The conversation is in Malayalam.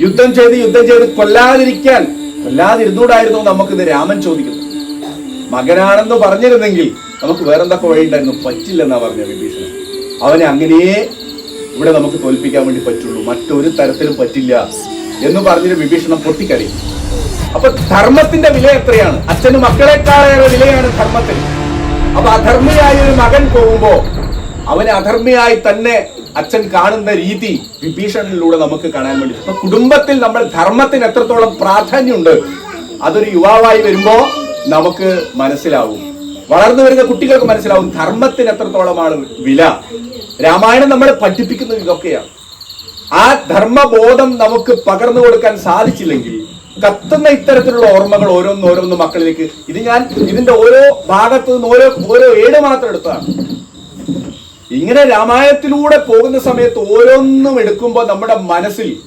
യുദ്ധം ചെയ്ത് കൊല്ലാതിരുന്നൂടായിരുന്നു നമുക്കിത് രാമൻ ചോദിക്കുന്നു. മകനാണെന്ന് പറഞ്ഞിരുന്നെങ്കിൽ നമുക്ക് വേറെന്തൊക്കെ വഴിയുണ്ടായിരുന്നു. പറ്റില്ലെന്നാ പറഞ്ഞ വിഭീഷണൻ. അവനെ അങ്ങനെയേ ഇവിടെ നമുക്ക് തോൽപ്പിക്കാൻ വേണ്ടി പറ്റുള്ളൂ, മറ്റൊരു തരത്തിലും പറ്റില്ല എന്ന് പറഞ്ഞൊരു വിഭീഷണൻ പൊട്ടിക്കരയും. അപ്പൊ ധർമ്മത്തിന്റെ വില എത്രയാണ്? അച്ഛന് മക്കളെക്കാളേറെ വിലയാണ് ധർമ്മത്തിന്. അപ്പൊ അധർമ്മിയായ ഒരു മകൻ പോകുമ്പോ അവനെ അധർമ്മിയായി തന്നെ അച്ഛൻ കാണുന്ന രീതി വിഭീഷണനിലൂടെ നമുക്ക് കാണാൻ വേണ്ടി. അപ്പൊ കുടുംബത്തിൽ നമ്മൾ ധർമ്മത്തിന് എത്രത്തോളം പ്രാധാന്യമുണ്ട് അതൊരു യുവാവായി വരുമ്പോ നമുക്ക് മനസ്സിലാവും. വളർന്നു വരുന്ന കുട്ടികൾക്ക് മനസ്സിലാവും ധർമ്മത്തിന് എത്രത്തോളമാണ് വില. രാമായണം നമ്മളെ പഠിപ്പിക്കുന്നത് ഇതൊക്കെയാണ്. ആ ധർമ്മബോധം നമുക്ക് പകർന്നു കൊടുക്കാൻ സാധിച്ചില്ലെങ്കിൽ കത്തുന്ന ഇത്തരത്തിലുള്ള ഓർമ്മകൾ ഓരോന്നോരോന്ന് മക്കളിലേക്ക്. ഇതിന്റെ ഓരോ ഭാഗത്തു നിന്ന് ഓരോ ഏട് മാത്രം എടുത്തതാണ്. ഇങ്ങനെ രാമായണത്തിലൂടെ പോകുന്ന സമയത്ത് ഓരോന്നും എടുക്കുമ്പോൾ നമ്മുടെ മനസ്സിൽ